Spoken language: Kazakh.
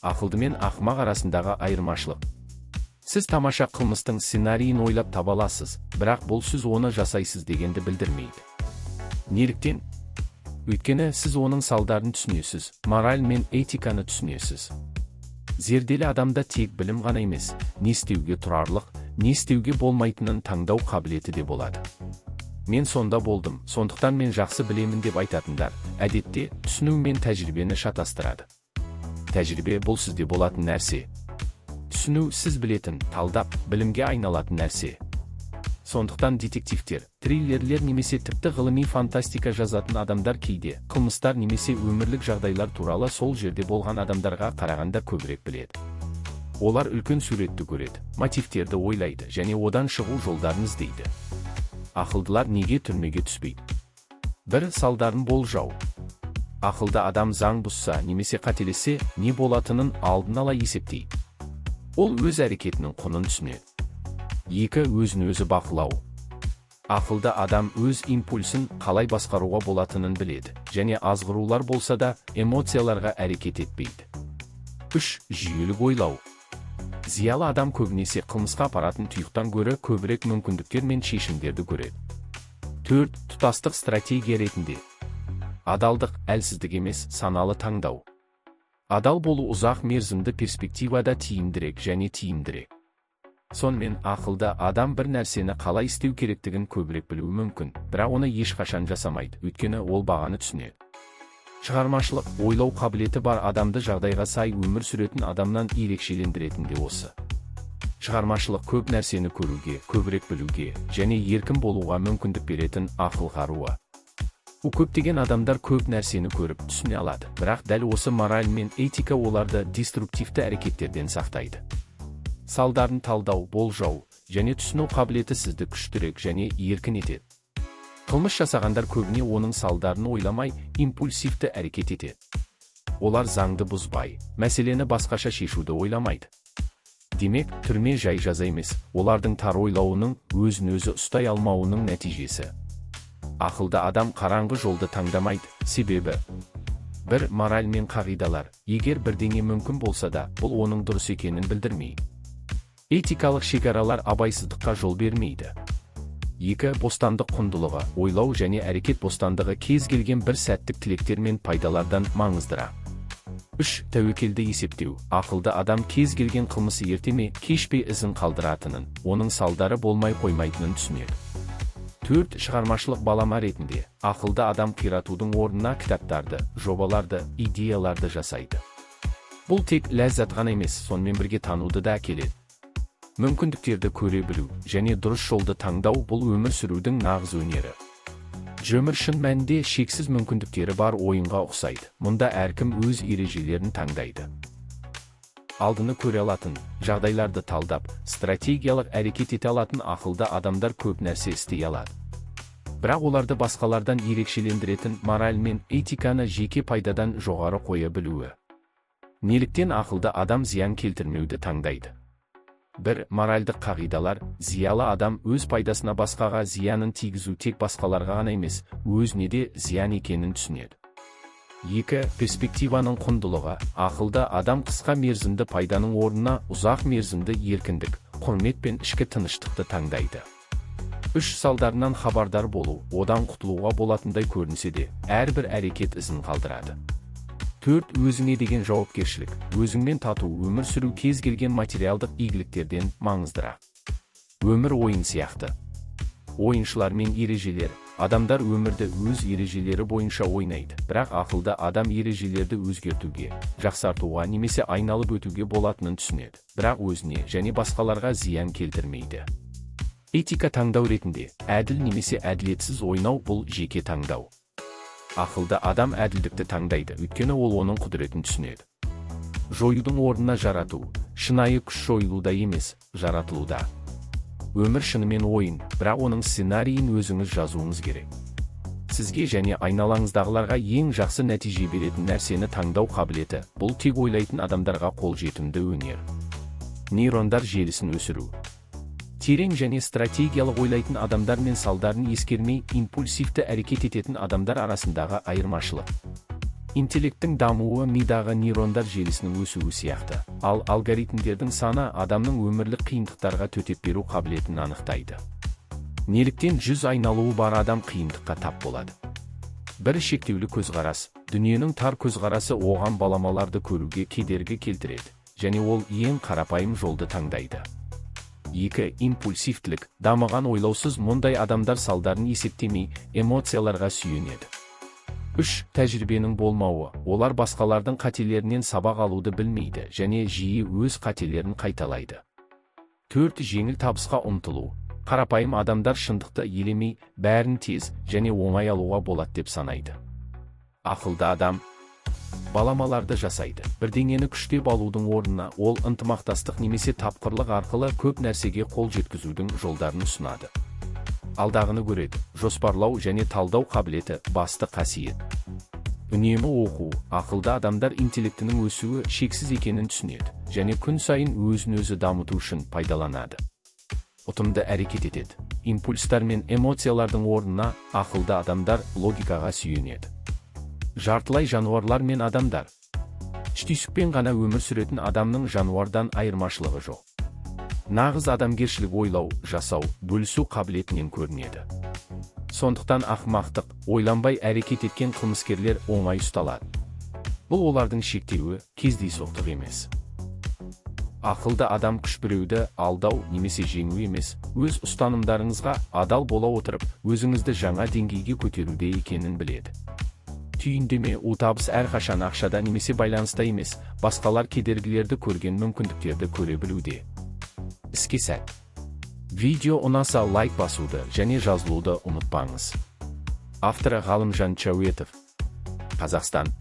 Ақылды мен ақымақ арасындағы айырмашылық. Сіз тамаша қылмыстың сценарийін ойлап таба аласыз, бірақ бұл сіз оны жасайсыз дегенді білдірмейді. Неліктен? Өйткені сіз оның салдарын түсінесіз, мораль мен этиканы түсінесіз. Зерделі адамда тек білім ғана емес, не істеуге тұрарлық, не істеуге болмайтынын таңдау қабілеті де болады. Мен сонда болдым, сондықтан мен жақсы білемін деп айтатындар, әдетте түсіну мен тәжірибені шатастырады. Тәжірибе бұл сізде болатын нәрсе. Түсіну сіз білетін, талдап, білімге айналатын нәрсе. Сондықтан детективтер, триллерлер немесе тіпті ғылыми фантастика жазатын адамдар кейде қылмыстар немесе өмірлік жағдайлар туралы сол жерде болған адамдарға қарағанда көбірек біледі. Олар үлкен суретті көреді, мотивтерді ойлайды және одан шығу жолдарын іздейді. Ақылдылар неге түрмеге түспейді? Бір, салдарын болжау. Ақылды адам заң бұзса немесе қателессе, не болатынын алдын ала есептейді. Ол өз әрекетінің құнын түсінеді. 2. Өзін-өзі бақылау. Ақылды адам өз импульсін қалай басқаруға болатынын біледі, және азғырулар болса да эмоцияларға әрекет етпейді. 3. Жүйелік ойлау. Зиялы адам көбінесе қылмысқа апаратын тұйықтан гөрі көбірек мүмкіндіктер мен шешімдерді көреді. 4. Тұтастық стратегия ретінде. Адалдық әлсіздік емес, саналы таңдау. Адал болу ұзақ мерзімді перспективада тиімдірек және тиімдірек. Сонымен ақылды адам бір нәрсені қалай істеу керектігін көбірек білуі мүмкін, бірақ оны ешқашан жасамайды, өйткені ол бағаны түсінеді. Шығармашылық, ойлау қабілеті бар адамды жағдайға сай өмір сүретін адамнан ерекшелендіретін де осы. Шығармашылық көп нәрсені көруге, көбірек білуге және еркін болуға мүмкіндік беретін ақыл қаруы. Көптеген адамдар көп нәрсені көріп түсіне алады, бірақ дәл осы мораль мен этика оларды деструктивті әрекеттерден сақтайды. Салдарын талдау, болжау және түсіну қабілеті сізді күштірек және еркін етеді. Қылмыс жасағандар көбіне оның салдарын ойламай, импульсивті әрекет етеді. Олар заңды бұзбай, мәселені басқаша шешуді ойламайды. Демек, түрме жай жаза емес, олардың тар ойлауының, өзін-өзі ұстай алмауының нәтижесі. Ақылды адам қараңғы жолды таңдамайды, себебі 1. Мораль мен қағидалар. Егер бірдеңе мүмкін болса да, бұл оның дұрыс екенін білдірмейді. Этикалық шекаралар абайсыздыққа жол бермейді. 2. Бостандық құндылығы. Ойлау және әрекет бостандығы кез келген бір сәттік тілектер мен пайдалардан маңыздырақ. 3. Тәуекелді есептеу. Ақылды адам кез келген қылмысы ерте ме, кеш пе ізін қалдыратынын, оның салдары болмай қоймайтынын түсінеді. 4. Шығармашылық балама ретінде. Ақылды адам қиратудың орнына кітаптарды, жобаларды, идеяларды жасайды. Бұл тек ләззат ғана емес, сонымен бірге тануды да әкеледі. Мүмкіндіктерді көре білу және дұрыс жолды таңдау бұл өмір сүрудің нағыз өнері. Өмір шын мәнінде шексіз мүмкіндіктері бар ойынға ұқсайды. Мұнда әркім өз ережелерін таңдайды. Алдыны көре алатын, жағдайларды талдап, стратегиялық әрекет ете алатын ақылды адамдар көп нәрсе істей алады. Бірақ оларды басқалардан ерекшелендіретін мораль мен этиканы жеке пайдадан жоғары қоя білуі. Неліктен ақылды адам зиян келтірмеуді таңдайды? 1. Моральдық қағидалар. Зиялы адам өз пайдасына басқаға зиянын тигізу тек басқаларға ғана емес, өзіне де зиян екенін түсінеді. 2. Перспективаның құндылығы. Ақылды адам қысқа мерзімді пайданың орнына ұзақ мерзімді еркіндік, құрмет пен ішкі тыныштықты таңдайды. 3. Салдарынан хабардар болу. Одан құтылуға болатындай көрінсе де, әрбір әрекет ізін қалдырады. 4. Өзіңе деген жауапкершілік. Өзіңмен тату өмір сүру кез келген материалдық игіліктерден маңыздырақ. Өмір ойын сияқты. Ойыншылар мен ережелер. Адамдар өмірді өз ережелері бойынша ойнайды, бірақ ақылды адам ережелерді өзгертуге, жақсартуға немесе айналып өтуге болатынын түсінеді, бірақ өзіне және басқаларға зиян келтірмейді. Этика таңдау ретінде, әділ немесе әділетсіз ойнау бұл жеке таңдау. Ақылды адам әділдікті таңдайды, өйткені ол оның құдіретін түсінеді. Жоюдың орнына жарату. Шынайы күш жойылуда емес, жаратылуда. Өмір шынымен ойын, бірақ оның сценарийін өзіңіз жазуыңыз керек. Сізге және айналаңыздағыларға ең жақсы нәтиже беретін нәрсені таңдау қабілеті, бұл тек ойлайтын адамдарға қолжетімді өнер. Нейрондар желісін өсіру. Терең және стратегиялық ойлайтын адамдар мен салдарын ескермей импульсивті әрекет ететін адамдар арасындағы айырмашылық. Интеллекттің дамуы мидағы нейрондар желісінің өсуі сияқты, ал алгоритмдердің саны адамның өмірлік қиындықтарға төтеп беру қабілетін анықтайды. Неліктен 100 айналуы бар адам қиындыққа тап болады? Бірі шектеулі көзқарас, дүниенің тар көзқарасы оған баламаларды көруге кедергі келтіреді, және ол ең қарапайым жолды таңдайды. 2. Импульсивтілік, дамыған ойлаусыз мұндай адамдар салдарын есептемей, эмоцияларға сүйенеді. 3. Тәжірибенің болмауы, олар басқалардың қателерінен сабақ алуды білмейді және жиі өз қателерін қайталайды. 4. Жеңіл табысқа ұмтылу, қарапайым адамдар шындықты елемей, бәрін тез және оңай алуға болады деп санайды. Ақылды адам баламаларды жасайды. Бірдеңені күштеп алудың орнына ол ынтымақтастық немесе тапқырлық арқылы көп нәрсеге қол жеткізудің жолдарын ұсынады. Алдағыны көреді, жоспарлау және талдау қабілеті басты қасиет. Үнемі оқу, ақылды адамдар интеллектінің өсуі шексіз екенін түсінеді, және күн сайын өзін-өзі дамыту үшін пайдаланады. Ұтымды әрекет етеді. Импульстар мен эмоциялардың орнына ақылды адамдар логикаға сүйенеді. Жартылай жануарлар мен адамдар. Іштүйсікпен ғана өмір сүретін адамның жануардан айырмашылығы жоқ. Нағыз адамгершілік ойлау, жасау, бөлісу қабілетінен көрінеді. Сондықтан ақымақтық, ойланбай әрекет еткен қылмыскерлер оңай ұсталады. Бұл олардың шектеуі, кездейсоқтық емес. Ақылды адам күш біреуді алдау немесе жеңу емес, өз ұстанымдарыңызға адал бола отырып, өзіңізді жаңа деңгейге көтеруде екенін біледі. Түйіндеме, табыс әрқашан ақшада немесе байланыста емес, басқалар кедергілерді көрген мүмкіндіктерді көре білуде. Іске сәт. Видео ұнаса лайк басуды және жазылуды ұмытпаңыз. Авторы Ғалымжан Чауетов, Қазақстан.